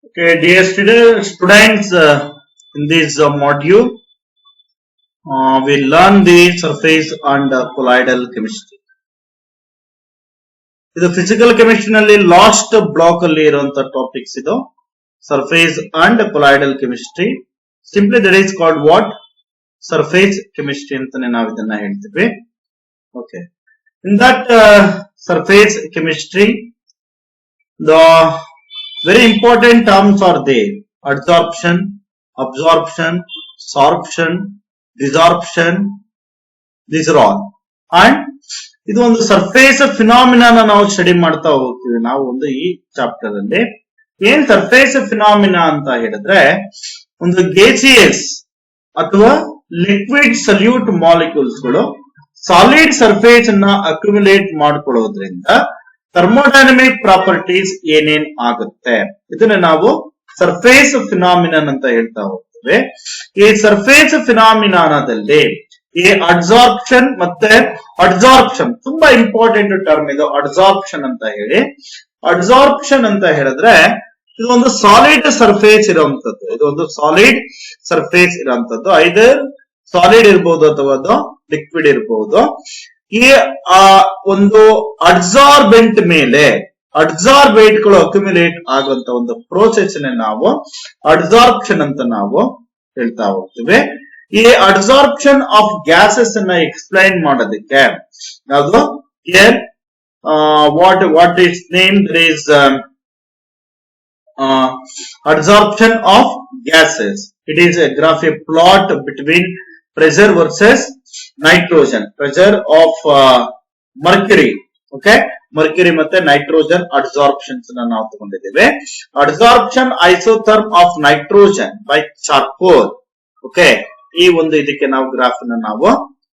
Okay, dear students, in this module, we learn the surface and colloidal chemistry. ಇದು physical chemistry ನಲ್ಲಿ last block ಅಲ್ಲಿ ಇರುವಂತ topics ಇದು surface and colloidal chemistry. Simply that is called what surface chemistry ಅಂತಾನೆ ನಾವು ಇದನ್ನ ಹೇಳ್ತೀವಿ. Okay, in that surface chemistry the very important terms are there: adsorption, absorption, sorption, desorption. These are all. And ಇದು ಒಂದು surface ಫಿನಾಮಿನಾನ ನಾವು study ಮಾಡ್ತಾ ಹೋಗ್ತೀವಿ ನಾವು ಒಂದು ಈ ಚಾಪ್ಟರ್ ಅಲ್ಲಿ. ಏನ್ ಸರ್ಫೇಸ್ ಫಿನಾಮಿನಾ ಅಂತ ಹೇಳಿದ್ರೆ, ಒಂದು ಗೇಸಿಯಸ್ ಅಥವಾ ಲಿಕ್ವಿಡ್ ಸಲ್ಯೂಟ್ ಮಾಲಿಕ್ಯೂಲ್ಸ್ ಗಳು ಸಾಲಿಡ್ ಸರ್ಫೇಸ್ ಅನ್ನ ಅಕ್ಯುಮುಲೇಟ್ ಮಾಡ್ಕೊಳ್ಳೋದ್ರಿಂದ ಥರ್ಮೋಡೈನಮಿಕ್ ಪ್ರಾಪರ್ಟೀಸ್ ಏನೇನ್ ಆಗುತ್ತೆ ಇದನ್ನ ನಾವು ಸರ್ಫೇಸ್ ಫಿನಾಮಿನನ್ ಅಂತ ಹೇಳ್ತಾ ಹೋಗ್ತೇವೆ. ಈ ಸರ್ಫೇಸ್ ಫಿನಾಮಿನಾದಲ್ಲಿ ಈ ಅಡ್ಸಾರ್ಪ್ಷನ್ ಮತ್ತೆ ಅಡ್ಸಾರ್ಪ್ಷನ್ ತುಂಬಾ ಇಂಪಾರ್ಟೆಂಟ್ ಟರ್ಮ್ ಇದು, ಅಡ್ಸಾರ್ಪ್ಷನ್ ಅಂತ ಹೇಳಿ. ಅಡ್ಸಾರ್ಪ್ಷನ್ ಅಂತ ಹೇಳಿದ್ರೆ ಇದು ಒಂದು ಸಾಲಿಡ್ ಸರ್ಫೇಸ್ ಇರುವಂತದ್ದು, ಇದು ಒಂದು ಸಾಲಿಡ್ ಸರ್ಫೇಸ್ ಇರುವಂತದ್ದು. ಐದರ್ ಸಾಲಿಡ್ ಇರಬಹುದು ಅಥವಾ ಅದು ಲಿಕ್ವಿಡ್ ಇರಬಹುದು. ಈ ಒಂದು ಅಡ್ಸಾರ್ಬೆಂಟ್ ಮೇಲೆ ಅಡ್ಸಾರ್ಬೇಟ್ ಗಳು ಅಕ್ಯುಮುಲೇಟ್ ಆಗುವಂತ ಒಂದು ಪ್ರೋಸೆಸ್ ನಾವು ಅಡ್ಸಾರ್ಪ್ಷನ್ ಅಂತ ನಾವು ಹೇಳ್ತಾ ಹೋಗ್ತೀವಿ. ಈ ಅಡ್ಸಾರ್ಪ್ಷನ್ ಆಫ್ ಗ್ಯಾಸಸ್ ಅನ್ನ ಎಕ್ಸ್ಪ್ಲೈನ್ ಮಾಡೋದಕ್ಕೆ ಯಾವುದು what is name there is adsorption of gases. It is a graphic plot between pressure versus nitrogen, pressure of mercury. Okay, mercury ಮತ್ತೆ nitrogen adsorptions na ನಾವು ತಗೊಂಡಿದ್ದೇವೆ. Adsorption isotherm of nitrogen by charcoal. Okay, ಈ ಒಂದು ಇದಕ್ಕೆ ನಾವು graph ಅನ್ನ ನಾವು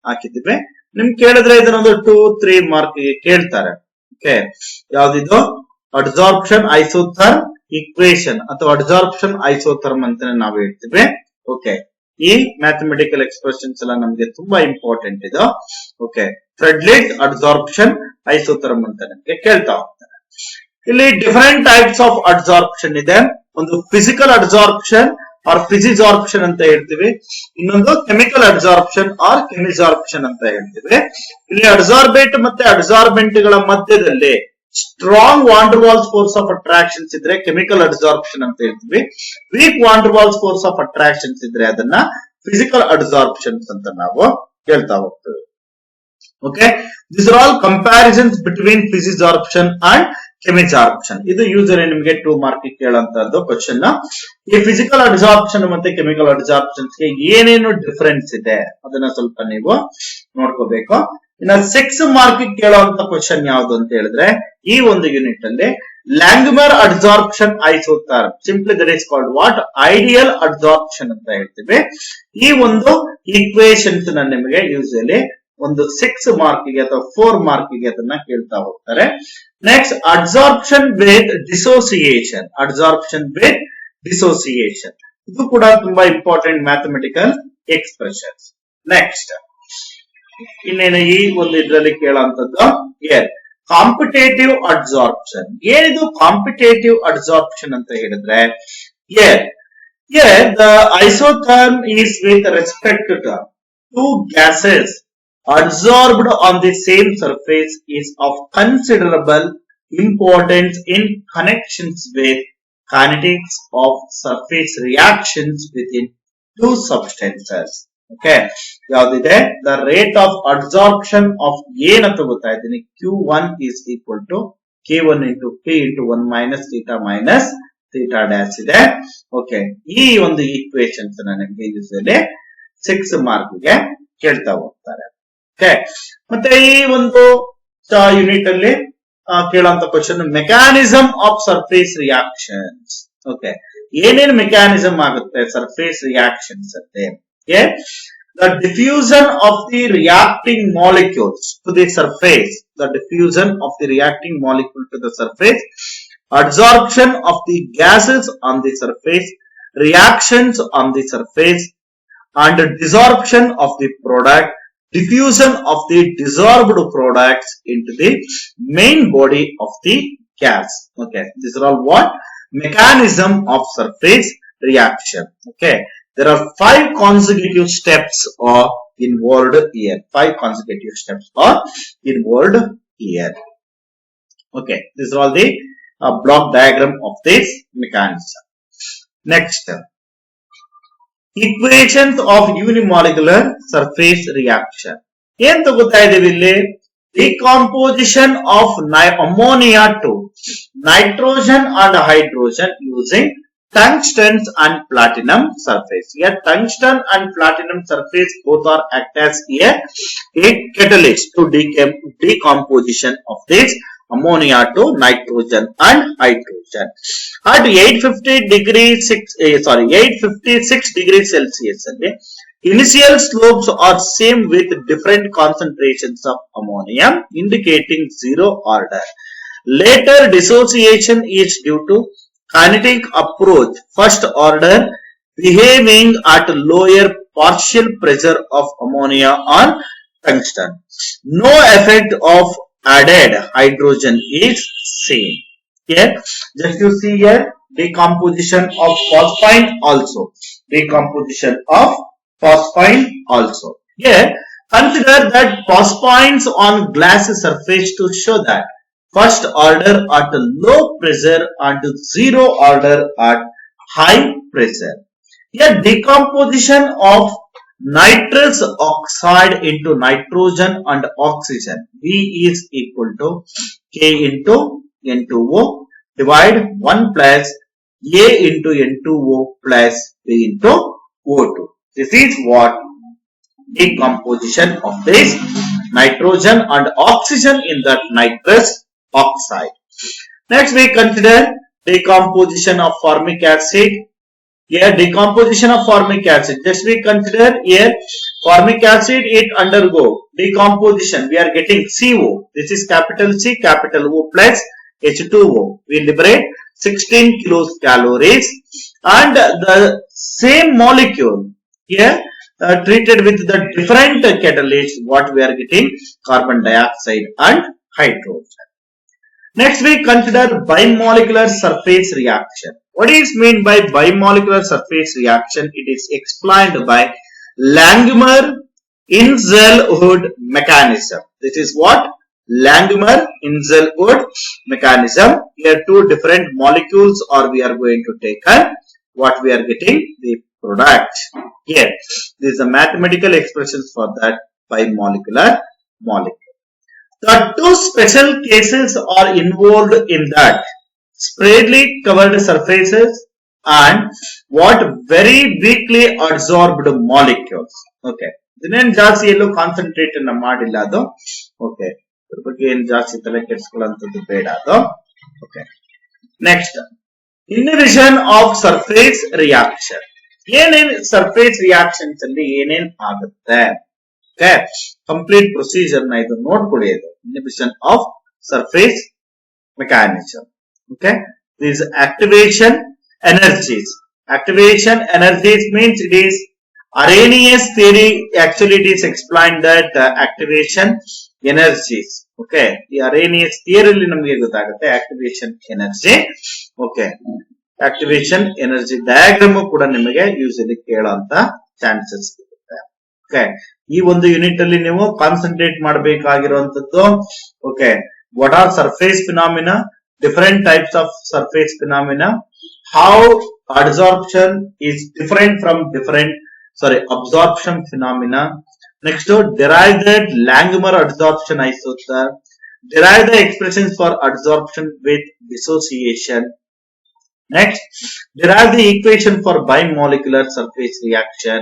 ಹಾಕಿದ್ದೇವೆ. ನಿಮ್ಗೆ ಕೇಳಿದ್ರೆ ಇದನ್ನೊಂದು 2-3 ಮಾರ್ಕ್ ಕೇಳ್ತಾರೆ. ಓಕೆ, ಯಾವ್ದಿದು ಅಡ್ಸಾರ್ಪ್ಷನ್ ಐಸೋಥರ್ಮ್ ಈಕ್ವೇಶನ್ ಅಥವಾ ಅಡ್ಸಾರ್ಪ್ಷನ್ ಐಸೋಥರ್ಮ್ ಅಂತಾನೆ ನಾವು ಹೇಳ್ತೀವಿ. ಓಕೆ, ಈ ಮ್ಯಾಥಮೆಟಿಕಲ್ ಎಕ್ಸ್ಪ್ರೆಷನ್ಸ್ ಎಲ್ಲ ನಮ್ಗೆ ತುಂಬಾ ಇಂಪಾರ್ಟೆಂಟ್ ಇದು. ಓಕೆ, ಥ್ರೆಡ್ಲೆಟ್ ಅಡ್ಸಾರ್ಪ್ಷನ್ ಐಸೋಥರ್ಮ್ ಅಂತ ನಮ್ಗೆ ಕೇಳ್ತಾ ಹೋಗ್ತಾರೆ. ಇಲ್ಲಿ ಡಿಫರೆಂಟ್ ಟೈಪ್ಸ್ ಆಫ್ ಅಡ್ಸಾರ್ಪ್ಷನ್ ಇದೆ. ಒಂದು ಫಿಸಿಕಲ್ ಅಡ್ಸಾರ್ಪ್ಷನ್ ಆರ್ ಫಿಸಿಸಾರ್ಪ್ಷನ್ ಅಂತ ಹೇಳ್ತೀವಿ, ಇನ್ನೊಂದು ಕೆಮಿಕಲ್ ಅಡ್ಸಾರ್ಪ್ಷನ್ ಆರ್ ಕೆಮಿಸಾರ್ಪ್ಷನ್ ಅಂತ ಹೇಳ್ತೀವಿ. ಇಲ್ಲಿ ಅಡ್ಸಾರ್ಬೇಟ್ ಮತ್ತೆ ಅಡ್ಸಾರ್ಬೆಂಟ್ ಗಳ ಮಧ್ಯದಲ್ಲಿ strong van der Waals force of attractions ಇದ್ರೆ ಕೆಮಿಕಲ್ ಅಡ್ಸಾರ್ಪ್ಷನ್ ಅಂತ ಹೇಳ್ತೀವಿ. Weak van der Waals force of attractions ಇದ್ರೆ ಅದನ್ನ ಫಿಸಿಕಲ್ ಅಡ್ಸಾರ್ಪ್ಷನ್ಸ್ ಅಂತ ನಾವು ಹೇಳ್ತಾ ಹೋಗ್ತೇವೆ. Okay, this are all comparisons between physisorption and chemisorption. ಇದು ಯೂಸಲಿ ನಿಮಗೆ 2 ಮಾರ್ಕ್ ಕೇಳುವಂತದ್ದು ಕ್ವಶನ್. ಈ ಫಿಸಿಕಲ್ ಅಡ್ಸಾರ್ಪ್ಷನ್ ಮತ್ತೆ ಕೆಮಿಕಲ್ ಅಡ್ಸಾರ್ಪ್ಷನ್ಸ್ ಗೆ ಏನೇನು ಡಿಫರೆನ್ಸ್ ಇದೆ ಅದನ್ನ ಸ್ವಲ್ಪ ನೀವು ನೋಡ್ಕೋಬೇಕು. ಇನ್ನ 6 ಮಾರ್ಕ್ ಕೇಳುವಂತ ಕ್ವಶನ್ ಯಾವುದು ಅಂತ ಹೇಳಿದ್ರೆ, ಈ ಒಂದು ಯೂನಿಟ್ ಅಲ್ಲಿ Langmuir adsorption isotherm, simply that is called what ideal adsorption ಅಂತ ಹೇಳ್ತೀವಿ. ಈ ಒಂದು ಈಕ್ವೇಶನ್ಸ್ ನಿಮಗೆ ಯೂಶಲಿ ಒಂದು 6 ಮಾರ್ಕ್ ಗೆ ಅಥವಾ 4 ಮಾರ್ಕ್ ಗೆ ಅದನ್ನ ಕೇಳ್ತಾ ಹೋಗ್ತಾರೆ. Next adsorption with dissociation, adsorption with dissociation, ಇದು ಕೂಡ ತುಂಬಾ ಇಂಪಾರ್ಟೆಂಟ್ ಮ್ಯಾಥಮೆಟಿಕಲ್ ಎಕ್ಸ್ಪ್ರೆಷನ್ಸ್. ನೆಕ್ಸ್ಟ್ ಇನ್ನೇನು ಈ ಒಂದು ಇದರಲ್ಲಿ ಕೇಳುವಂತದ್ದು ಕಾಂಪಿಟೇಟಿವ್ ಅಡ್ಸಾರ್ಪ್ಷನ್. ಏನಿದು ಕಾಂಪಿಟೇಟಿವ್ ಅಡ್ಸಾರ್ಪ್ಷನ್ ಅಂತ ಹೇಳಿದ್ರೆ, the isotherm is with respect to 2 gases adsorbed on the same surface is of considerable importance in connections with kinetics of surface reactions within 2 substances. Okay, ಯಾವ್ದಿದೆ the rate of adsorption of ಏನಂತ ಗೊತ್ತಾಯ್ತೀನಿ, Q1 is equal to K1 into P into 1 minus theta minus theta dash ಇದೆ. Okay, ಈ ಒಂದು equations ನನಗೆ usually 6 mark ಗೆ ಕೇಳ್ತಾ ಹೋಗ್ತಾರೆ. ಓಕೆ, ಮತ್ತೆ ಈ ಒಂದು ಯೂನಿಟ್ ಅಲ್ಲಿ ಕೇಳುವಂತ question mechanism of surface reactions. Okay, ಏನೇನು ಮೆಕ್ಯಾನಿಸಮ್ ಆಗುತ್ತೆ ಸರ್ಫೇಸ್ ರಿಯಾಕ್ಷನ್ಸ್ ಅಂತೆ. The diffusion of the reacting molecules to the surface, the diffusion of the reacting molecule to the surface, adsorption of the gases on the surface, reactions on the surface, and desorption of the product, diffusion of the dissolved products into the main body of the gas. Okay, these are all what mechanism of surface reaction. Okay, there are 5 consecutive steps are involved here. 5 consecutive steps are involved here. Okay, these are all the block diagram of this mechanism. Next, equations of unimolecular surface reaction. ಏನು ತಗೋತಾ ಇದೀವಿ ಇಲ್ಲಿ decomposition of ammonia to nitrogen and hydrogen using tungsten and platinum surface. Here tungsten and platinum surface both are act as a catalyst to decomposition of this ammonia to nitrogen and hydrogen. At 856 degrees Celsius, initial slopes are same with different concentrations of ammonium, indicating zero order. Later dissociation is due to kinetic approach, first order behaving at lower partial pressure of ammonia on tungsten. No effect of added hydrogen is seen. Here, just you see here, decomposition of phosphine also. Decomposition of phosphine also. Here, consider that phosphines on glass surface to show that first order at low pressure and zero order at high pressure. Here, decomposition of nitrous oxide into nitrogen and oxygen. V is equal to K into N2O divide 1 plus A into N2O plus B into O2. This is what decomposition of this nitrogen and oxygen in that nitrous oxide. Next we consider decomposition of formic acid. Here decomposition of formic acid. Just we consider here formic acid, it undergo decomposition. We are getting CO. This is capital C, capital O plus H2O. We liberate 16 kilocalories, and the same molecule here treated with the different catalyst, what we are getting carbon dioxide and hydrogen. Next we consider bimolecular surface reaction. What is meant by bimolecular surface reaction? It is explained by Langmuir-Hinshelwood mechanism. This is what? Langmuir-Hinshelwood mechanism. Here 2 different molecules or we are going to take what we are getting the product. Here, this is a mathematical expressions for that bimolecular molecule. The 2 special cases are involved in that spreadly covered surfaces and what very weakly absorbed molecules. Okay. ಇದನ್ನೇನು ಜಾಸ್ತಿ ಎಲ್ಲೂ concentrate ಅನ್ನ ಮಾಡಿಲ್ಲ ಅದು. Okay, ಇದ್ರ ಬಗ್ಗೆ ಏನು ಜಾಸ್ತಿ ತಲೆ ಕೆಡಿಸ್ಕೊಳ್ಳುವಂಥದ್ದು ಬೇಡ ಅದು. Okay, next inhibition of surface reaction. ಏನೇನ್ ಸರ್ಫೇಸ್ ರಿಯಾಕ್ಷನ್ಸ್ ಅಲ್ಲಿ ಏನೇನ್ ಆಗುತ್ತೆ? ಓಕೆ, ಕಂಪ್ಲೀಟ್ ಪ್ರೊಸೀಜರ್ ನ ಇದು ನೋಡ್ಕೊಳ್ಳಿ. ಇದು inhibition of surface mechanism. Okay, this activation energies. Activation energies means it is Arrhenius theory. Actually, it is explained that activation energies. Okay, the Arrhenius theory li namage gottagutte activation energy. Okay, activation energy diagram kuda nimage usually kelanta chances irutte. Okay, ee ಒಂದು unit ಅಲ್ಲಿ ನೀವು concentrate ಮಾಡಬೇಕಾಗಿರುವಂತದ್ದು. Okay, what are surface phenomena? Different types of surface phenomena. How adsorption is different from absorption phenomena. Next, derive that Langmuir adsorption isotherm. Derive the expressions for adsorption with dissociation. Next, derive the equation for bimolecular surface reaction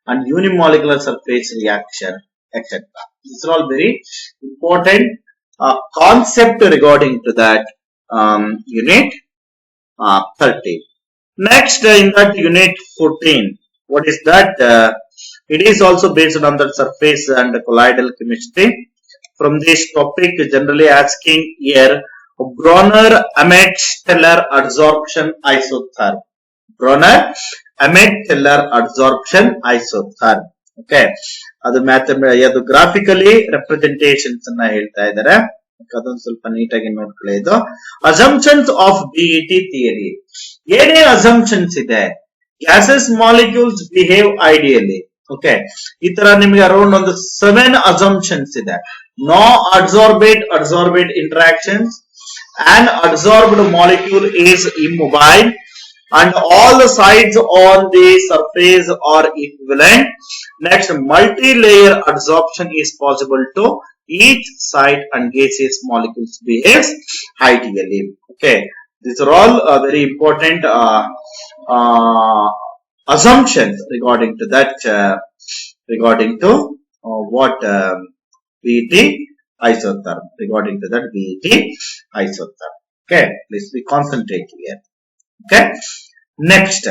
and unimolecular surface reaction, etc. These are all very important concept regarding to that unit 30. Next, in that unit 14, what is that? It is also based on the surface and colloidal chemistry. From this topic, generally asking here, Bronner-Emmett-Steller adsorption isotherm. Bronner-Emmett-Steller adsorption isotherm. Okay, ಅದು graphically representations ಅನ್ನ ಹೇಳ್ತಾ ಇದ್ದಾರೆ. ಅದೊಂದು ಸ್ವಲ್ಪ ನೀಟಾಗಿ ನೋಡ್ಕೊಳ್ಳಿ. ಇದು assumptions of BET theory. ಏನೇ ಅಸಂಪ್ಷನ್ಸ್ ಇದೆ, gases molecules behave ideally. Okay, ಈ ತರ ನಿಮ್ಗೆ ಅರೌಂಡ್ ಒಂದು 7 ಅಸಂಪ್ಷನ್ಸ್ ಇದೆ. No adsorbate interactions, an adsorbed molecule is immobile and all the sides on the surface are equivalent. Next, multi-layer adsorption is possible to each side and gaseous molecules behaves ideally. Okay, these are all very important assumptions regarding to that, regarding to what BET isotherm, regarding to that BET isotherm. Okay, please we concentrate here. Okay, next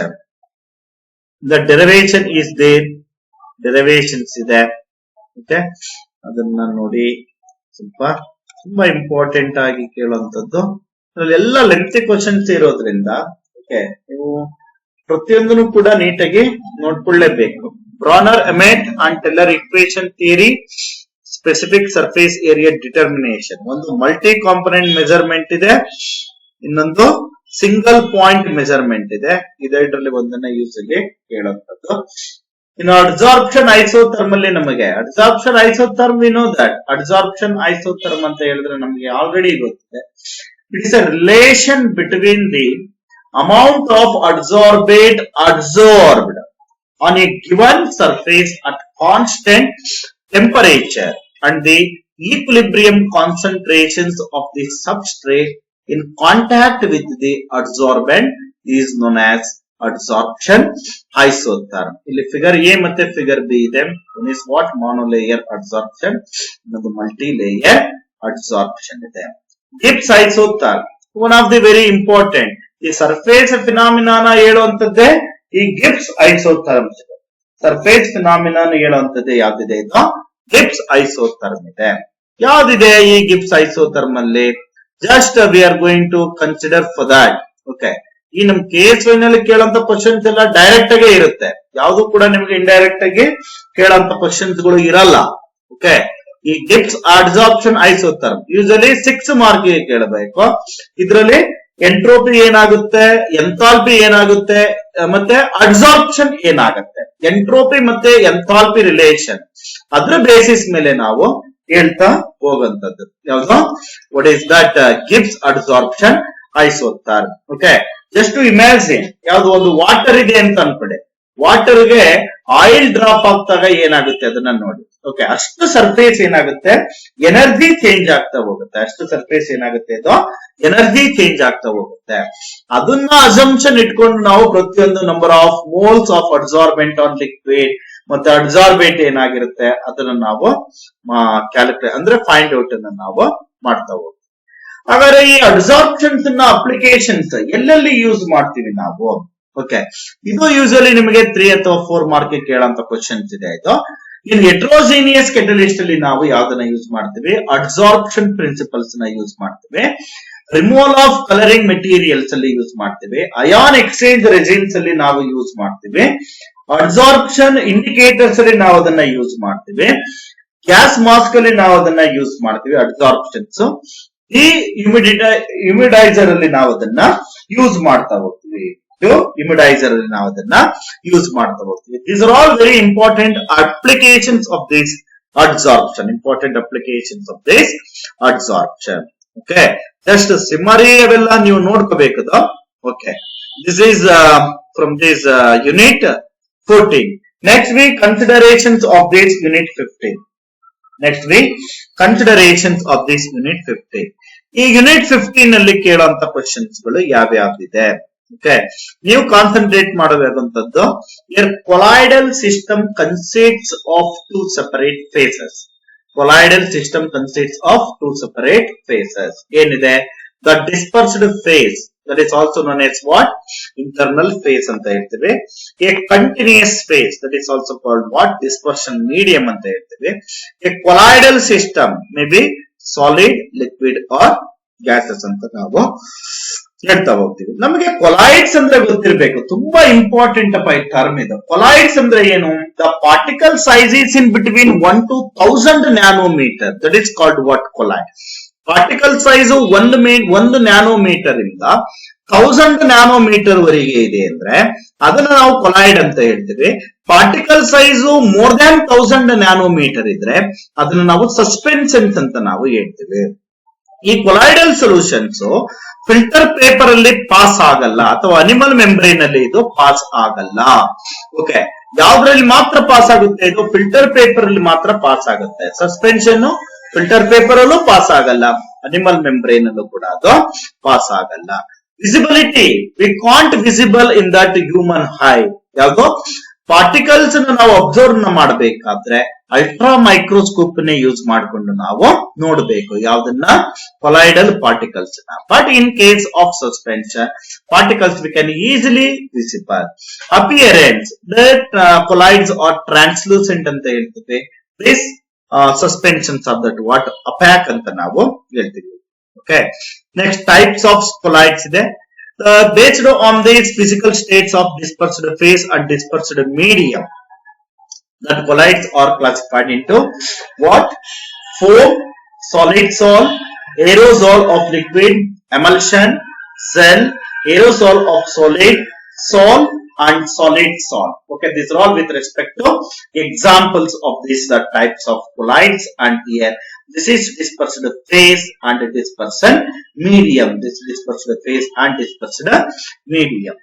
the derivation is there, derivations ಇದೆ. Okay, ಅದನ್ನ ನೋಡಿ. ಸ್ವಲ್ಪ ತುಂಬಾ important ಆಗಿ ಕೇಳುವಂತದ್ದು. ಎಲ್ಲ ಲೆಂಥಿ questions ಇರೋದ್ರಿಂದ okay, ನೀವು ಪ್ರತಿಯೊಂದನ್ನು ಕೂಡ ನೀಟಾಗಿ ನೋಡ್ಕೊಳ್ಳೇಬೇಕು. Brunauer Emmett and Teller equation theory, specific surface area determination. ಒಂದು ಮಲ್ಟಿ ಕಾಂಪೊನೆಂಟ್ ಮೆಜರ್ಮೆಂಟ್ ಇದೆ, ಇನ್ನೊಂದು ಸಿಂಗಲ್ ಪಾಯಿಂಟ್ ಮೆಜರ್ಮೆಂಟ್ ಇದೆ. ಇದರಲ್ಲಿ ಒಂದನ್ನ ಯೂಸ್ ಆಗಿ ಕೇಳುವಂತದ್ದು. ಇನ್ನು ಅಡ್ಸಾರ್ಪ್ಷನ್ ಐಸೋಥರ್ಮ್ ಅಲ್ಲಿ ನಮಗೆ adsorption isotherm, we know that adsorption isotherm ಅಂತ ಹೇಳಿದ್ರೆ ನಮಗೆ ಆಲ್ರೆಡಿ ಗೊತ್ತಿದೆ. It is a relation between the amount of adsorbed on a given surface at constant temperature and the equilibrium concentrations of the substrate in contact with the adsorbent is known as adsorption isotherm. ಇಲ್ಲಿ figure A ಮತ್ತೆ figure B ಇದೆ. One is what monolayer adsorption, ಇನ್ನೊಂದು multi layer adsorption ಇದೆ. Gibbs isotherm one of the very important. ಈ surface phenomenon ಹೇಳುವಂತದ್ದೇ ಈ Gibbs isotherm. Surface phenomenon ಹೇಳುವಂತದ್ದೇ ಯಾವ್ದಿದೆ? ಇದು ಗಿಬ್ಸ್ ಐಸೋಥರ್ಮ್ ಇದೆ. ಯಾವ್ದಿದೆ ಈ ಗಿಬ್ಸ್ ಐಸೋಥರ್ಮ್ ಅಲ್ಲಿ? Just we are going to consider for that. Okay, ಈ ನಮ್ KSOU ನಲ್ಲಿ ಕೇಳುವಂತ ಕ್ವಶನ್ಸ್ ಎಲ್ಲ ಡೈರೆಕ್ಟ್ ಆಗೇ ಇರುತ್ತೆ. ಯಾವ್ದು ಕೂಡ ನಿಮ್ಗೆ ಇಂಡೈರೆಕ್ಟ್ ಆಗಿ ಕೇಳುವಂತ ಕ್ವಶನ್ಸ್ ಗಳು ಇರಲ್ಲ. ಓಕೆ, ಈ Gibbs adsorption isotherm usually 6 mark ಗೆ ಕೇಳಬೇಕು. ಇದರಲ್ಲಿ ಎಂಟ್ರೋಪಿ ಏನಾಗುತ್ತೆ, ಎಂಥಾಲ್ಪಿ ಏನಾಗುತ್ತೆ, ಮತ್ತೆ ಅಡ್ಸಾರ್ಪ್ಷನ್ ಏನಾಗುತ್ತೆ. ಎಂಟ್ರೋಪಿ ಮತ್ತೆ ಎಂಥಾಲ್ಪಿ ರಿಲೇಷನ್, ಅದ್ರ ಬೇಸಿಸ್ ಮೇಲೆ ನಾವು ಹೇಳ್ತಾ ಹೋಗುವಂತದ್ದು ಯಾವ್ದು? What is that Gibbs adsorption isotherm. Okay, just to imagine, ಯಾವ್ದು ಒಂದು ವಾಟರ್ ಇದೆ ಅಂತ ಅನ್ಕೊಳ್ಳಿ. ವಾಟರ್ಗೆ ಆಯಿಲ್ ಡ್ರಾಪ್ ಆಗ್ತಾಗ ಏನಾಗುತ್ತೆ ಅದನ್ನ ನೋಡಿ. ಓಕೆ, ಅಷ್ಟು ಸರ್ಫೇಸ್ ಏನಾಗುತ್ತೆ, ಎನರ್ಜಿ ಚೇಂಜ್ ಆಗ್ತಾ ಹೋಗುತ್ತೆ. ಅಷ್ಟು ಸರ್ಫೇಸ್ ಏನಾಗುತ್ತೆ, ಇದು ಎನರ್ಜಿ ಚೇಂಜ್ ಆಗ್ತಾ ಹೋಗುತ್ತೆ. ಅದನ್ನ ಅಸಂಪ್ಷನ್ ಇಟ್ಕೊಂಡು ನಾವು ಪ್ರತಿಯೊಂದು number of moles of ಅಡ್ಸಾರ್ಬೆಂಟ್ on liquid ಮತ್ತೆ ಅಡ್ಸಾರ್ಬೆಂಟ್ ಏನಾಗಿರುತ್ತೆ ಅದನ್ನ ನಾವು ಕ್ಯಾಲ್ಕುಲೇಟ್ ಅಂದ್ರೆ ಫೈಂಡ್ ಔಟ್ ಅನ್ನ ನಾವು ಮಾಡ್ತಾ ಹೋಗ್ತೀವಿ. ಹಾಗಾದ್ರೆ ಈ ಅಡ್ಸಾರ್ಪ್ಷನ್ಸ್ ನ ಅಪ್ಲಿಕೇಶನ್ಸ್ ಎಲ್ಲೆಲ್ಲಿ ಯೂಸ್ ಮಾಡ್ತೀವಿ ನಾವು? ಓಕೆ, ಇದು ಯೂಶಲಿ ನಿಮಗೆ 3 ಅಥವಾ 4 ಮಾರ್ಕ್ ಕೇಳಂತ ಕ್ವಶನ್ಸ್ ಇದೆ. ಇದು ಇನ್ ಹೆಟ್ರೋಜಿನಿಯಸ್ ಕೆಟಲಿಸ್ಟ್ ಅಲ್ಲಿ ನಾವು ಯಾವ್ದನ್ನ ಯೂಸ್ ಮಾಡ್ತೀವಿ? ಅಡ್ಸಾರ್ಪ್ಷನ್ ಪ್ರಿನ್ಸಿಪಲ್ಸ್ ನ ಯೂಸ್ ಮಾಡ್ತೀವಿ. ರಿಮೂವಲ್ ಆಫ್ ಕಲರಿಂಗ್ ಮೆಟೀರಿಯಲ್ಸ್ ಅಲ್ಲಿ ಯೂಸ್ ಮಾಡ್ತೀವಿ. ಅಯಾನ್ ಎಕ್ಸ್ಚೇಂಜ್ ರೆಜಿನ್ಸ್ ಅಲ್ಲಿ ನಾವು ಯೂಸ್ ಮಾಡ್ತೀವಿ. ಅಡ್ಸಾರ್ಪ್ಷನ್ ಇಂಡಿಕೇಟರ್ಸ್ ಅಲ್ಲಿ ನಾವು ಅದನ್ನ ಯೂಸ್ ಮಾಡ್ತೀವಿ. ಗ್ಯಾಸ್ ಮಾಸ್ಕ್ ಅಲ್ಲಿ ನಾವು ಅದನ್ನ ಯೂಸ್ ಮಾಡ್ತೀವಿ ಅಡ್ಸಾರ್ಪ್ಷನ್ಸ್. ಈ ಹ್ಯೂಮಿಡೈಸರ್ ಅಲ್ಲಿ ನಾವು ಅದನ್ನ ಯೂಸ್ ಮಾಡ್ತಾ ಹೋಗ್ತೀವಿ. ಹ್ಯೂಮಿಡೈಸರ್ ಅಲ್ಲಿ ನಾವು ಅದನ್ನ ಯೂಸ್ ಮಾಡ್ತಾ ಹೋಗ್ತೀವಿ. These are all very important applications of this adsorption. Important applications of this adsorption. Okay, just summary ಅವೆಲ್ಲ ನೀವು ನೋಡ್ಕೋಬೇಕದ. Okay, this is from this unit 14. Next week considerations of this unit 15. Next week considerations of this unit 15. ಈ unit 15 ನಲ್ಲಿ ಕೇಳುವಂತ questions ಗಳು ಯಾವ್ಯಾವ್ದಿದೆ? Okay, ನೀವು concentrate ಮಾಡಬೇಕಂತದ್ದು. Colloidal system consists of 2 separate phases. Colloidal system consists of 2 separate phases. ಏನಿದೆ? The dispersed phase, that is also known as what? Internal phase ಅಂತ ಹೇಳ್ತೀವಿ. A continuous phase, that is also called what? Dispersion medium ಅಂತ ಹೇಳ್ತೀವಿ. A colloidal system may be solid, liquid or gases ಅಂತ ನಾವು ಹೇಳ್ತಾ ಹೋಗ್ತೀವಿ. ನಮಗೆ ಕೊಲಾಯ್ಡ್ಸ್ ಅಂದ್ರೆ ಗೊತ್ತಿರಬೇಕು, ತುಂಬಾ ಇಂಪಾರ್ಟೆಂಟ್ ಅಪ್ಪ ಈ ಟರ್ಮ್ ಇದು. ಕೊಲಾಯ್ಡ್ಸ್ ಅಂದ್ರೆ ಏನು? The particle size is in between 1 to 1000 nanometer. That is called what? Colloid. Particle size ಒಂದು ನ್ಯಾನೋಮೀಟರ್ ಇಂದ 1000 ನ್ಯಾನೋಮೀಟರ್ ವರೆಗೆ ಇದೆ ಅಂದ್ರೆ ಅದನ್ನ ನಾವು ಕೊಲಾಯ್ಡ್ ಅಂತ ಹೇಳ್ತೀವಿ. Particle size more than 1000 nanometre ಇದ್ರೆ ಅದನ್ನ ನಾವು ಸಸ್ಪೆನ್ಷನ್ಸ್ ಅಂತ ನಾವು ಹೇಳ್ತೀವಿ. ಈ ಕೊಲಾಯ್ಡಲ್ ಸೊಲ್ಯೂಷನ್ಸ್ ಫಿಲ್ಟರ್ ಪೇಪರ್ ಅಲ್ಲಿ ಪಾಸ್ ಆಗಲ್ಲ ಅಥವಾ ಅನಿಮಲ್ ಮೆಂಬ್ರೇನ್ ಅಲ್ಲಿ ಇದು ಪಾಸ್ ಆಗಲ್ಲ. ಓಕೆ, ಯಾವ್ದ್ರಲ್ಲಿ ಮಾತ್ರ ಪಾಸ್ ಆಗುತ್ತೆ? ಇದು ಫಿಲ್ಟರ್ ಪೇಪರ್ ಅಲ್ಲಿ ಮಾತ್ರ ಪಾಸ್ ಆಗುತ್ತೆ. ಸಸ್ಪೆನ್ಷನ್ ಫಿಲ್ಟರ್ ಪೇಪರ್ ಅಲ್ಲೂ ಪಾಸ್ ಆಗಲ್ಲ, ಅನಿಮಲ್ ಮೆಂಬ್ರೇನ್ ಅಲ್ಲೂ ಕೂಡ ಅದು ಪಾಸ್ ಆಗಲ್ಲ. Visibility, we can't visible in that human eye. ಯಾವ್ದು ಪಾರ್ಟಿಕಲ್ಸ್ ನಾವು ಅಬ್ಸರ್ವ್ ಮಾಡಬೇಕಾದ್ರೆ ಅಲ್ಟ್ರಾ ಮೈಕ್ರೋಸ್ಕೋಪ್ ನೇ ಯೂಸ್ ಮಾಡಿಕೊಂಡು ನಾವು ನೋಡಬೇಕು ಯಾವ್ದನ್ನ, ಕೊಲಾಯ್ಡಲ್ ಪಾರ್ಟಿಕಲ್ಸ್ ನ. But in case of suspension particles we can easily visible. Appearance, that colloids are translucent ಅಂತ ಹೇಳ್ತೀವಿ. This suspensions of that what opaque ಅಂತ ನಾವು ಹೇಳ್ತೀವಿ. Okay, next types of colloids ಇದೆ. Based on these physical states of dispersed phase and dispersed medium, that colloids are classified into what? Foam, solid sol, aerosol of liquid, emulsion, cell, aerosol of solid, sol and solid sol. Okay, these are all with respect to examples of these types of colloids. And here this is dispersed phase and dispersed medium. This dispersed phase and dispersed medium.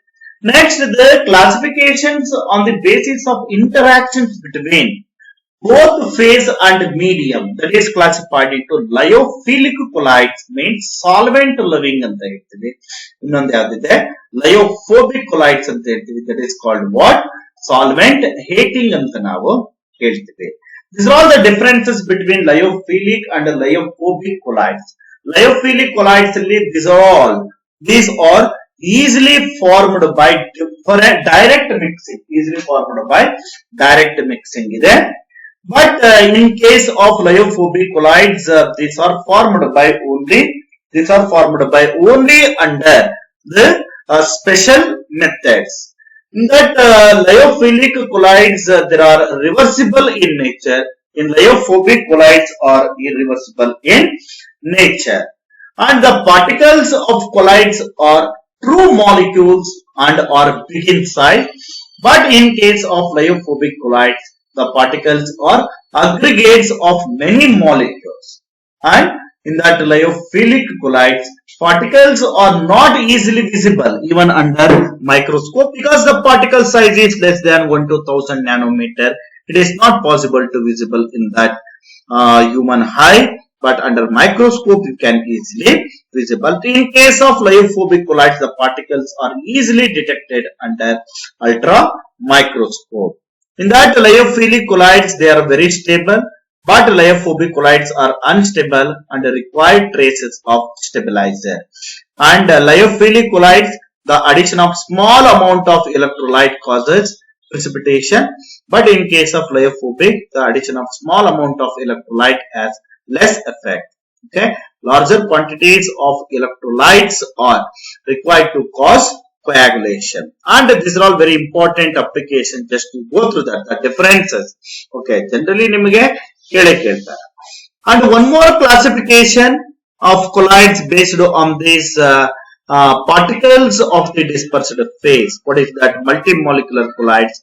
Next, the classifications on the basis of interactions between both phase and medium, that is classified into lyophilic colloids, means solvent loving ಅಂತ ಹೇಳ್ತೀವಿ. ಇನ್ನೊಂದು ಯಾವ್ದಿದೆ, lyophilic colloids ಅಂತ ಹೇಳ್ತೀವಿ, that is called what? Solvent hating ಅಂತ ನಾವು ಹೇಳ್ತೀವಿ. These are all the differences between lyophilic and lyophobic colloids. Lyophilic colloids ಅಲ್ಲಿ these are easily formed by direct mixing. Easily formed by direct mixing ಇದೆ. But in case of lyophobic colloids, these are formed by only under the special methods. In that lyophilic colloids, there are reversible in nature. In lyophobic colloids are irreversible in nature. And the particles of colloids are true molecules and are big in size. But in case of lyophobic colloids, the particles are aggregates of many molecules. And in that lyophilic colloids, particles are not easily visible even under microscope because the particle size is less than 1 to 1000 nanometer. It is not possible to visible in that human eye, but under microscope you can easily visible. In case of lyophobic colloids, the particles are easily detected under ultra microscope. In that lyophilic colloids, they are very stable, but lyophobic colloids are unstable and require traces of stabilizer. And lyophilic colloids, the addition of small amount of electrolyte causes precipitation, but in case of lyophobic, the addition of small amount of electrolyte has less effect. Okay, larger quantities of electrolytes are required to cause coagulation. And these are all very important applications. Just to go through that, the differences. Okay, generally ನಿಮಗೆ ಕೇಳೇ ಕೇಳ್ತಾರೆ. And one more classification of colloids based on these particles of the dispersed phase. What is that? Multimolecular colloids,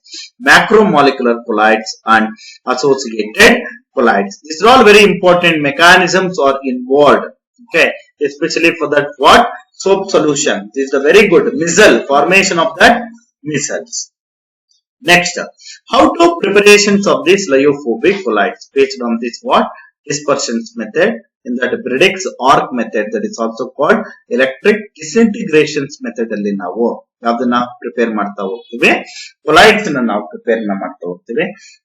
macromolecular colloids, and associated colloids. These are all very important mechanisms are involved. Okay, especially for that what? Soap solution. This is a very good missile formation of that missiles. Next, how to preparations of these lyophobic colloids based on this what? Dispersions method. In that Bredik's arc method, that is also called electric disintegrations method ಅಲ್ಲಿ ನಾವು ಯಾವ್ದನ್ನ prepare ಮಾಡ್ತಾ ಹೋಗ್ತೀವಿ, colloids ನಾವು prepare ಮಾಡ್ತಾ ಹೋಗ್ತೀವಿ.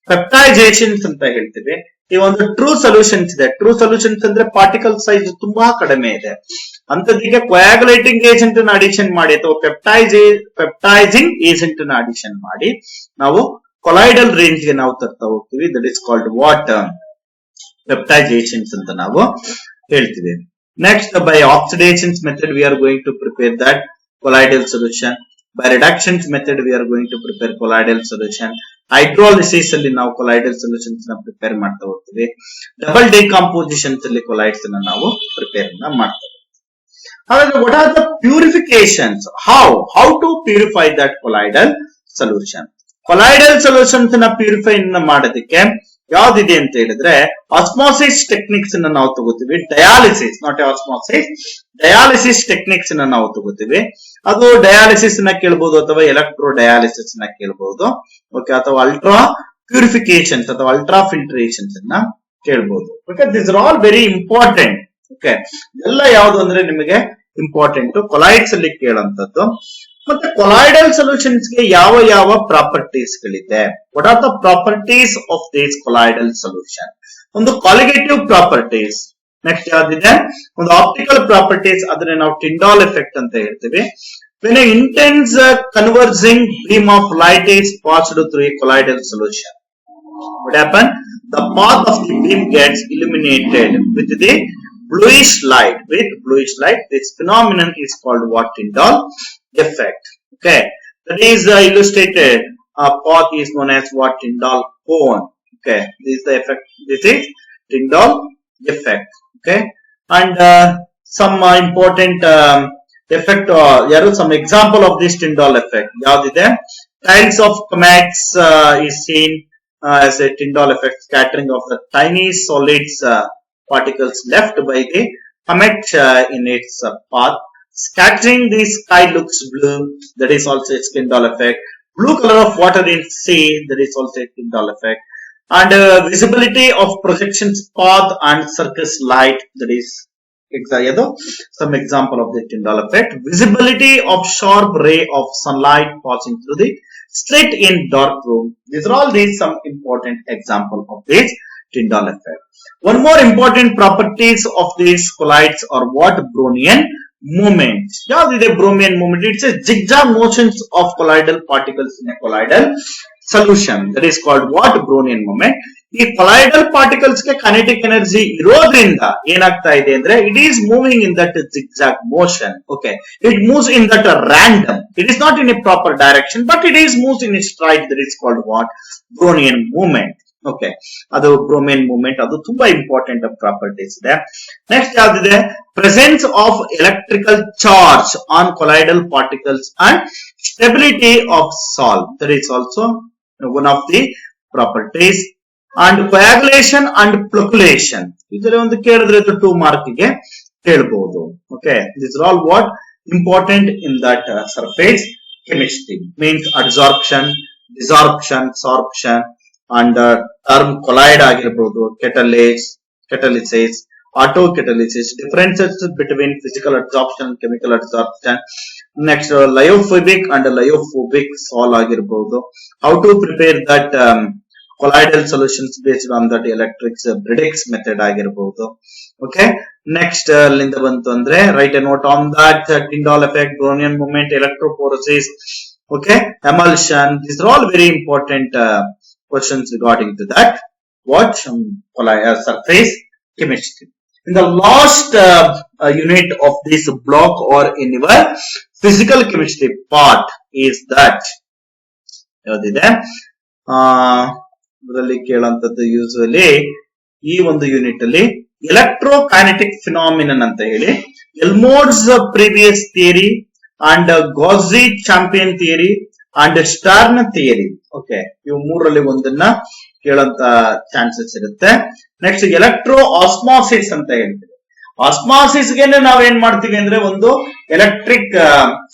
ಪೆಪ್ಟೈಸೇಷನ್ಸ್ ಅಂತ ಹೇಳ್ತೀವಿ. ಈ ಒಂದು ಟ್ರೂ ಸೊಲ್ಯೂಷನ್ಸ್ ಇದೆ. ಟ್ರೂ ಸೊಲ್ಯೂಷನ್ಸ್ ಅಂದ್ರೆ ಪಾರ್ಟಿಕಲ್ ಸೈಜ್ ತುಂಬಾ ಕಡಿಮೆ ಇದೆ ಅಂತದಿಗೆ ಕೊಯಾಗುಲೇಟಿಂಗ್ ಏಜೆಂಟ್ ನ ಅಡಿಷನ್ ಮಾಡಿ ಅಥವಾ ಪೆಪ್ಟೈಸಿಂಗ್ ಏಜೆಂಟ್ ನ ಅಡಿಷನ್ ಮಾಡಿ ನಾವು ಕೊಲಾಯ್ಡಲ್ ರೇಂಜ್ ಗೆ ನಾವು ತರ್ತಾ ಹೋಗ್ತೀವಿ. That is called what? Peptidations ಅಂತ ನಾವು ಹೇಳ್ತೀವಿ. Next, by oxidations method we are going to prepare that colloidal solution. By reductions method we are going to prepare colloidal solution. Hydrolysis ಅಲ್ಲಿ ನಾವು ಕೊಲೈಡಲ್ ಸೊಲ್ಯೂಷನ್ಸ್ ನ ಪ್ರಿಪೇರ್ ಮಾಡ್ತಾ ಹೋಗ್ತೀವಿ. Double ಡಿಕಾಂಪೋಸಿಷನ್ಸ್ ಅಲ್ಲಿ colloids ನಾವು ಪ್ರಿಪೇರ್ ಮಾಡ್ತಾ ಹೋಗ್ತೀವಿ. However, what are the purifications? How to purify that colloidal solution? Colloidal solutions ನ ಪ್ಯೂರಿಫೈ ಮಾಡೋದಕ್ಕೆ ಯಾವ್ದಿದೆ ಅಂತ ಹೇಳಿದ್ರೆ ಆಸ್ಮಾಸಿಸ್ ಟೆಕ್ನಿಕ್ಸ್ ನಾವು ತಗೋತೀವಿ. Dialysis, not osmosis, dialysis techniques ನಾವು ತಗೋತೀವಿ. ಅದು ಡಯಾಲಿಸಿಸ್ ನ ಕೇಳಬಹುದು ಅಥವಾ ಎಲೆಕ್ಟ್ರೋ ಡಯಾಲಿಸಿಸ್ ನ ಕೇಳಬಹುದು. ಓಕೆ, ಅಥವಾ ಅಲ್ಟ್ರಾ ಪ್ಯೂರಿಫಿಕೇಶನ್ಸ್ ಅಥವಾ ಅಲ್ಟ್ರಾ ಫಿಲ್ಟ್ರೇಷನ್ಸ್ ಅನ್ನ ಕೇಳಬಹುದು. Okay, this are all very important. Okay, ಎಲ್ಲ ಯಾವುದು ಅಂದ್ರೆ ನಿಮಗೆ ಇಂಪಾರ್ಟೆಂಟ್ ಕೊಲೈಡ್ಸ್ ಅಲ್ಲಿ ಕೇಳುವಂತದ್ದು. ಮತ್ತೆ ಕೊಲೈಡಲ್ ಸೊಲ್ಯೂಷನ್ಸ್ ಗೆ ಯಾವ ಯಾವ ಪ್ರಾಪರ್ಟೀಸ್ ಗಳಿದೆ? What are the properties of this colloidal solution? ಒಂದು ಕಾಲಿಗೇಟಿವ್ ಪ್ರಾಪರ್ಟೀಸ್. ನೆಕ್ಸ್ಟ್ ಯಾವ್ದಿದೆ? ಒಂದು ಆಪ್ಟಿಕಲ್ ಪ್ರಾಪರ್ಟೀಸ್, ಅದನ್ನ ನಾವು ಟಿಂಡಾಲ್ ಎಫೆಕ್ಟ್ ಅಂತ ಹೇಳ್ತೀವಿ. When an intense converging beam of light is passed through a colloidal solution, what happens? The path of the beam gets illuminated with the bluish light. This phenomenon is called what? Tyndall effect. Okay, that is illustrated. Path is known as what? Tyndall cone. Okay, this is the effect. This is Tyndall effect. Okay, and some important effect. Some example of this Tyndall effect. Yaudide? Tiles of comets is seen as a Tyndall effect, scattering of the tiny solids particles left by the comet in its path. Scattering the sky looks blue, that is also a Tyndall effect. Blue color of water in sea, that is also a Tyndall effect. And visibility of projections path and circus light, that is some example of the Tyndall effect. Visibility of sharp ray of sunlight passing through the slit in dark room. These are all some important example of this Tyndall effect. One more important properties of these colloids are what? Brownian movement. Yeah, the Brownian movement. It's a zigzag motions of colloidal particles in a colloidal solution. That is called what? Brownian movement. ಈ colloidal particles ಗೆ kinetic energy ಇರೋದ್ರಿಂದ ಏನಾಗ್ತಾ ಇದೆ ಅಂದ್ರೆ it is moving in that zigzag motion. Okay, it moves in that random. It is not in a proper direction, but it is moves in a straight. That is called what? Brownian movement. Okay, ಅದು Brownian movement, ಅದು ತುಂಬಾ important properties ಇದೆ. Next ಯಾವ್ದಿದೆ? Presence of electrical charge on colloidal particles and stability of sol. That is also one of the properties. And coagulation and flocculation, ಇದರಲ್ಲಿ ಒಂದು ಕೇಳಿದ್ರೆ 2 mark ಗೆ ಕೇಳಬಹುದು. Okay, this are all what important in that surface chemistry. Means adsorption, desorption, sorption and term colloid ಆಗಿರಬಹುದು, catalysis, autocatalysis, differences between physical adsorption and chemical adsorption. Next, lyophobic and lyophobic solve ಆಗಿರಬಹುದು. How to prepare that colloidal solutions based on that electrics Brix method ಆಗಿರಬಹುದು. Okay, next ಲಿಂದ ಬಂತು ಅಂದ್ರೆ write a note on that Tyndall effect, Brownian movement, electrophoresis, okay, emulsion. These are all very important questions regarding to that what surface chemistry. In the last unit of this block or in your physical chemistry part is that ಯಾವ್ದಿದೆ ಇದರಲ್ಲಿ ಕೇಳುವಂತದ್ದು usually ಈ ಒಂದು unit ಅಲ್ಲಿ ಎಲೆಕ್ಟ್ರೋಕೈನೆಟಿಕ್ phenomenon ಅಂತ ಹೇಳಿ Helmholtz's previous theory and Gouy Chapman theory and Stern theory. Okay, ಇವು ಮೂರರಲ್ಲಿ ಒಂದನ್ನ ಕೇಳಂತ ಚಾನ್ಸಸ್ ಇರುತ್ತೆ. ನೆಕ್ಸ್ಟ್ ಎಲೆಕ್ಟ್ರೋ ಆಸ್ಮಾಸಿಸ್ ಅಂತ ಹೇಳ್ತೀವಿ. ಆಸ್ಮಾಸಿಸ್ ಗೆ ನಾವೇನ್ ಮಾಡ್ತೀವಿ ಅಂದ್ರೆ ಒಂದು ಎಲೆಕ್ಟ್ರಿಕ್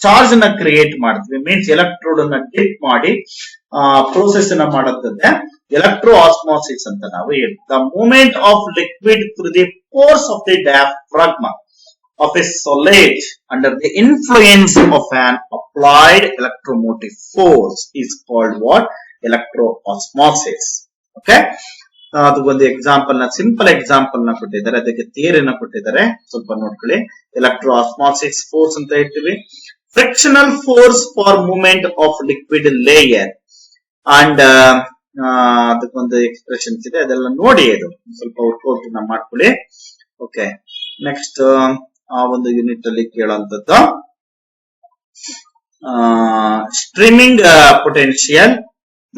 ಚಾರ್ಜ್ ನ ಕ್ರಿಯೇಟ್ ಮಾಡ್ತೀವಿ. ಮೀನ್ಸ್ ಎಲೆಕ್ಟ್ರೋಡ್ ಅನ್ನ ಡಿಪ್ ಮಾಡಿ ಪ್ರೋಸೆಸ್ ಅನ್ನ ಮಾಡುತ್ತದೆ ಎಲೆಕ್ಟ್ರೋ ಆಸ್ಮಾಸಿಸ್ ಅಂತ ನಾವು ಹೇಳ್ತೀವಿ. The movement of liquid through the force of the diaphragm of a solid under the influence of an applied electromotive force is called what? Electroosmosis. Okay, ಅದು ಒಂದು example ನ simple example ನ ಕೊಟ್ಟಿದ್ದಾರೆ, ಅದಕ್ಕೆ ಥಿಯರಿನ ಕೊಟ್ಟಿದ್ದಾರೆ, ಸ್ವಲ್ಪ ನೋಡ್ಕೊಳ್ಳಿ. ಎಲೆಕ್ಟ್ರೋ ಆಸ್ಮಾಸಿಸ್ ಫೋರ್ಸ್ ಅಂತ ಹೇಳ್ತೀವಿ. Frictional force for movement of liquid layer and ಅದಕ್ಕೊಂದು ಎಕ್ಸ್ಪ್ರೆಷನ್ಸ್ ಇದೆ, ಅದೆಲ್ಲ ನೋಡಿ ಅದು ಸ್ವಲ್ಪ ವರ್ಕೌಟ್ ಮಾಡ್ಕೊಳ್ಳಿ. ಓಕೆ, ನೆಕ್ಸ್ಟ್ ಆ ಒಂದು ಯೂನಿಟ್ ಅಲ್ಲಿ ಕೇಳುವಂತದ್ದು ಸ್ಟ್ರೀಮಿಂಗ್ ಪೊಟೆನ್ಶಿಯಲ್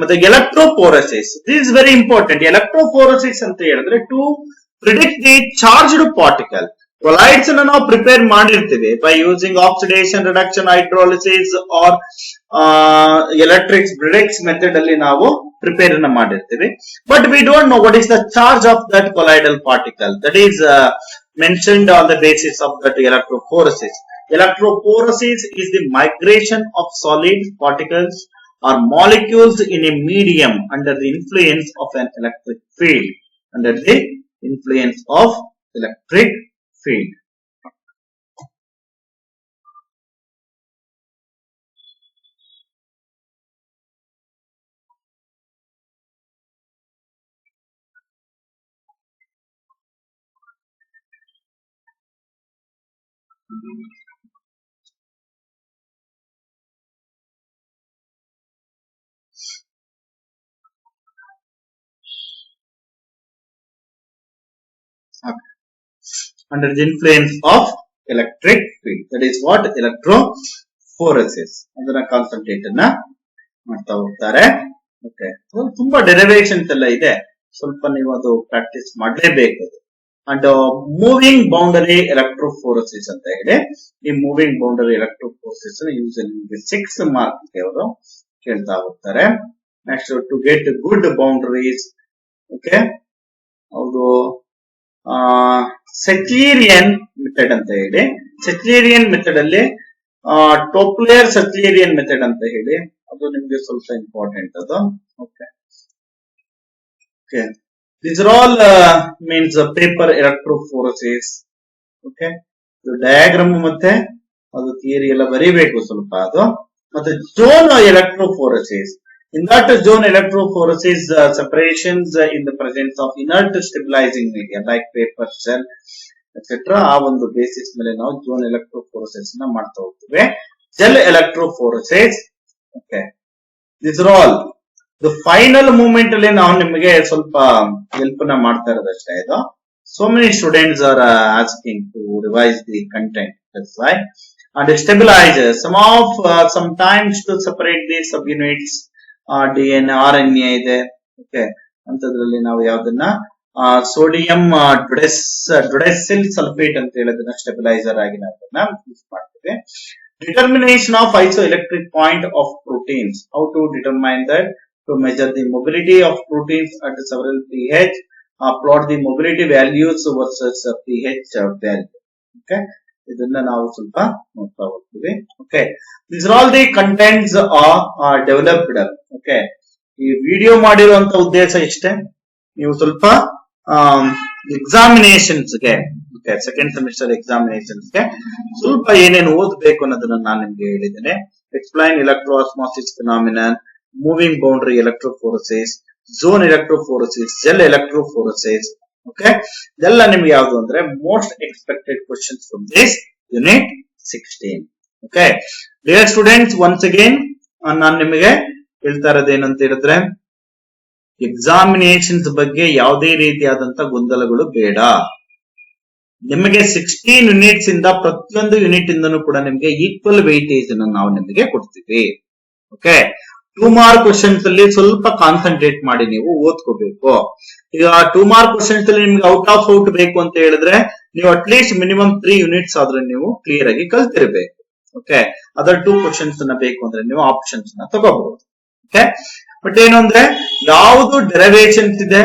ಮತ್ತೆ electrophoresis, this is very important. Electrophoresis ಅಂತ ಹೇಳಿದ್ರೆ to predict the charged particle. Colloids ಅನ್ನು ನಾವು ಪ್ರಿಪೇರ್ ಮಾಡಿರ್ತೀವಿ by using oxidation, reduction, hydrolysis or electrics Bredig's method ಅಲ್ಲಿ ನಾವು ಪ್ರಿಪೇರ್ ಅನ್ನ ಮಾಡಿರ್ತೀವಿ. But we don't know what is the charge of that colloidal particle. That is mentioned on the basis of that electrophoresis. Electrophoresis is the migration of solid particles or molecules in a medium under the influence of an electric field. Under the influence of electric field. Under the influence of electric field. That is what electrophoresis. ಅದನ್ನ concentrate ಅನ್ನ ಮಾಡ್ತಾ ಹೋಗ್ತಾರೆ. Okay, ತುಂಬಾ derivations ಎಲ್ಲ ಇದೆ, ಸ್ವಲ್ಪ ನೀವು ಅದು ಪ್ರಾಕ್ಟೀಸ್ ಮಾಡಲೇಬೇಕು. ಅಂಡ್ ಮೂವಿಂಗ್ ಬೌಂಡರಿ ಎಲೆಕ್ಟ್ರೋಫೋರಸಿಸ್ ಅಂತ ಹೇಳಿ, ಈ moving boundary electrophoresis usually 6 marks ಅವರು ಕೇಳ್ತಾ ಹೋಗ್ತಾರೆ. Next to get good boundaries. Okay, ಹೌದು, ಸೆಕ್ಲೇರಿಯನ್ ಮೆಥಡ್ ಅಂತ ಹೇಳಿ, ಸೆಕ್ಲೇರಿಯನ್ ಮೆಥಡ್ ಅಲ್ಲಿ ಟೋಪ್ಲೇರ್ ಸೆಕ್ಲೇರಿಯನ್ ಮೆಥಡ್ ಅಂತ ಹೇಳಿ, ಅದು ನಿಮ್ಗೆ ಸ್ವಲ್ಪ ಇಂಪಾರ್ಟೆಂಟ್ ಅದು. Okay, these are all means paper electrophoresis. Okay, diagram ಮತ್ತೆ ಅದು ಥಿಯರಿ ಎಲ್ಲ ಬರೀಬೇಕು ಸ್ವಲ್ಪ ಅದು. ಮತ್ತೆ zone electrophoresis. In that zone electrophoresis, separations in the presence of inert stabilizing media like paper, shell, etc. ಆ ಒಂದು ಬೇಸಿಸ್ ಮೇಲೆ ನಾವು zone electrophoresis ನ ಮಾಡ್ತಾ ಹೋಗ್ತೇವೆ. Gel electrophoresis. Okay, these are all the final moment ಅಲ್ಲಿ ನಾವು ನಿಮಗೆ ಸ್ವಲ್ಪ ಹೆಲ್ಪ್ ನ ಮಾಡ್ತಾ ಇರೋದಷ್ಟೇ ಇದು. So many students are asking to revise the content. That's why. And stabilizers, sometimes to separate the subunits, DNA, RNA ಇದೆ. ಓಕೆ, ಅಂತದ್ರಲ್ಲಿ ನಾವು ಯಾವ್ದನ್ನ ಸೋಡಿಯಂ ಡ್ಯುಡೆಸಿಲ್ ಸಲ್ಫೇಟ್ ಅಂತ ಹೇಳೋದನ್ನ ಸ್ಟೆಬಿಲೈಸರ್ ಆಗಿ ನಾವು ಅದನ್ನ ಯೂಸ್ ಮಾಡ್ತೇವೆ. Determination of isoelectric point of proteins. How to determine that? To measure the mobility of proteins at several pH, plot the mobility values versus pH value. Okay, ಇದನ್ನ ನಾವು ಸ್ವಲ್ಪ ನೋಡ್ತಾ ಹೋಗ್ತೀವಿ. Okay, these are all the contents are developed. Okay, ಈ video ಮಾಡಿರುವಂತ ಉದ್ದೇಶ ಇಷ್ಟೇ. ನೀವು ಸ್ವಲ್ಪ ಎಕ್ಸಾಮಿನೇಷನ್ಸ್ಗೆ, ಓಕೆ, ಸೆಕೆಂಡ್ ಸೆಮಿಸ್ಟರ್ ಎಕ್ಸಾಮಿನೇಷನ್ಸ್ಗೆ ಸ್ವಲ್ಪ ಏನೇನು ಓದಬೇಕು ಅನ್ನೋದನ್ನ ನಾನು ನಿಮ್ಗೆ ಹೇಳಿದ್ದೇನೆ. Explain electro osmosis phenomenon, moving boundary electrophoresis, zone electrophoresis, gel electrophoresis. Okay, ಇದೆಲ್ಲ ನಿಮ್ಗೆ ಯಾವುದು ಅಂದ್ರೆ most expected questions from this unit 16. Okay, dear students, once again ನಾನು ನಿಮಗೆ ಹೇಳ್ತಾ ಇರೋದು ಏನಂತ ಹೇಳಿದ್ರೆ, ಎಕ್ಸಾಮಿನೇಷನ್ಸ್ ಬಗ್ಗೆ ಯಾವುದೇ ರೀತಿಯಾದಂತ ಗೊಂದಲಗಳು ಬೇಡ. ನಿಮಗೆ 16 ಯೂನಿಟ್ಸ್ ಇಂದ ಪ್ರತಿಯೊಂದು ಯೂನಿಟ್ ಇಂದನೂ ಕೂಡ ನಿಮಗೆ ಈಕ್ವಲ್ ವೆಯ್ಟೇಜ್ ಅನ್ನು ನಾವು ನಿಮಗೆ ಕೊಡ್ತೀವಿ. ಓಕೆ, 2 ಮಾರ್ಕ್ ಕ್ವಶನ್ಸ್ ಅಲ್ಲಿ ಸ್ವಲ್ಪ ಕಾನ್ಸಂಟ್ರೇಟ್ ಮಾಡಿ ನೀವು ಓದ್ಕೋಬೇಕು. ಈಗ 2 ಮಾರ್ಕ್ ಕ್ವಶನ್ಸ್ ಅಲ್ಲಿ ನಿಮ್ಗೆ ಔಟ್ ಆಫ್ ಔಟ್ ಬೇಕು ಅಂತ ಹೇಳಿದ್ರೆ ನೀವು ಅಟ್ಲೀಸ್ಟ್ ಮಿನಿಮಮ್ 3 ಯೂನಿಟ್ಸ್ ಆದ್ರೆ ನೀವು ಕ್ಲಿಯರ್ ಆಗಿ ಕಲ್ತಿರ್ಬೇಕು. ಓಕೆ, ಅದರ್ 2 ಕ್ವಶನ್ಸ್ ಅನ್ನ ಬೇಕು ಅಂದ್ರೆ ನೀವು ಆಪ್ಷನ್ಸ್ ನ ತಗೋಬಹುದು. ಓಕೆ, ಬಟ್ ಏನು ಅಂದ್ರೆ ಯಾವುದು ಡೆರಿವೇಶನ್ಸ್ ಇದೆ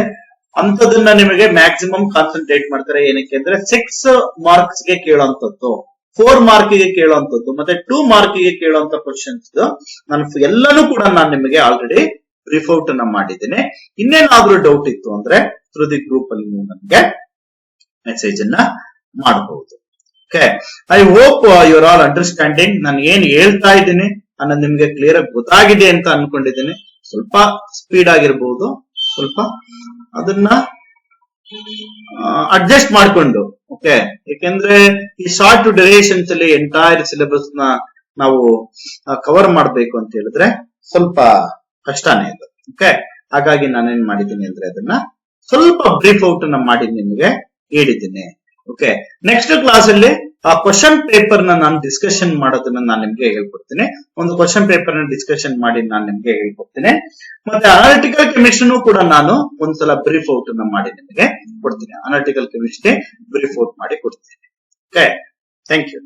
ಅಂತದನ್ನ ನಿಮಗೆ ಮ್ಯಾಕ್ಸಿಮಮ್ ಕಾನ್ಸಂಟ್ರೇಟ್ ಮಾಡ್ತಾರೆ. ಏನಕ್ಕೆ ಅಂದ್ರೆ 6 ಮಾರ್ಕ್ಸ್ ಗೆ ಕೇಳುವಂತದ್ದು, 4 ಮಾರ್ಕ್ ಗೆ ಕೇಳುವಂತದ್ದು, ಮತ್ತೆ 2 ಮಾರ್ಕ್ ಗೆ ಕೇಳುವಂತ ಕ್ವಶನ್ಸ್ ನಾನು ಎಲ್ಲಾನು ಕೂಡ ನಾನು ನಿಮಗೆ ಆಲ್ರೆಡಿ ಬ್ರೀಫ್ ಔಟ್ ಅನ್ನ ಮಾಡಿದ್ದೇನೆ. ಇನ್ನೇನಾದ್ರೂ ಡೌಟ್ ಇತ್ತು ಅಂದ್ರೆ ಥ್ರೂ ದಿ ಗ್ರೂಪ್ ಅಲ್ಲಿ ನೀವು ನನಗೆ ಮೆಸೇಜ್ ಅನ್ನ ಮಾಡಬಹುದು. Okay, I hope you are all understanding. ನಾನು ಏನ್ ಹೇಳ್ತಾ ಇದ್ದೀನಿ ಅನ್ನೋದು ನಿಮ್ಗೆ ಕ್ಲಿಯರ್ ಆಗಿ ಗೊತ್ತಾಗಿದೆ ಅಂತ ಅನ್ಕೊಂಡಿದ್ದೀನಿ. ಸ್ವಲ್ಪ ಸ್ಪೀಡ್ ಆಗಿರ್ಬಹುದು, ಸ್ವಲ್ಪ ಅದನ್ನ ಅಡ್ಜಸ್ಟ್ ಮಾಡ್ಕೊಂಡು. ಓಕೆ, ಯಾಕೆಂದ್ರೆ ಈ ಶಾರ್ಟ್ ಡ್ಯೂರೇಷನ್ಸ್ ಅಲ್ಲಿ ಎಂಟೈರ್ ಸಿಲೆಬಸ್ ನ ನಾವು ಕವರ್ ಮಾಡ್ಬೇಕು ಅಂತ ಹೇಳಿದ್ರೆ ಸ್ವಲ್ಪ ಕಷ್ಟನೇ ಇದು. ಓಕೆ, ಹಾಗಾಗಿ ನಾನೇನ್ ಮಾಡಿದ್ದೀನಿ ಅಂದ್ರೆ ಅದನ್ನ ಸ್ವಲ್ಪ ಬ್ರೀಫ್ ಔಟ್ ಅನ್ನ ಮಾಡಿ ನಿಮಗೆ ಹೇಳಿದ್ದೀನಿ. ಓಕೆ, ನೆಕ್ಸ್ಟ್ ಕ್ಲಾಸ್ ಅಲ್ಲಿ ಆ ಕ್ವಶನ್ ಪೇಪರ್ ನಾನು ಡಿಸ್ಕಷನ್ ಮಾಡೋದನ್ನ ನಾನು ನಿಮ್ಗೆ ಹೇಳ್ಕೊಡ್ತೀನಿ. ಒಂದು ಕ್ವಶನ್ ಪೇಪರ್ ನ ಡಿಸ್ಕಷನ್ ಮಾಡಿ ನಾನು ನಿಮ್ಗೆ ಹೇಳ್ಕೊಡ್ತೀನಿ. ಮತ್ತೆ ಅನಾಲಿಟಿಕಲ್ ಕೆಮಿಸ್ಟ್ರಿನೂ ಕೂಡ ನಾನು ಒಂದ್ಸಲ ಬ್ರೀಫ್ ಔಟ್ ಅನ್ನ ಮಾಡಿ ನಿಮಗೆ ಕೊಡ್ತೀನಿ. ಅನಾಲಿಟಿಕಲ್ ಕೆಮಿಸ್ಟ್ರಿ ಬ್ರೀಫ್ ಔಟ್ ಮಾಡಿ ಕೊಡ್ತೀನಿ. Okay, thank you.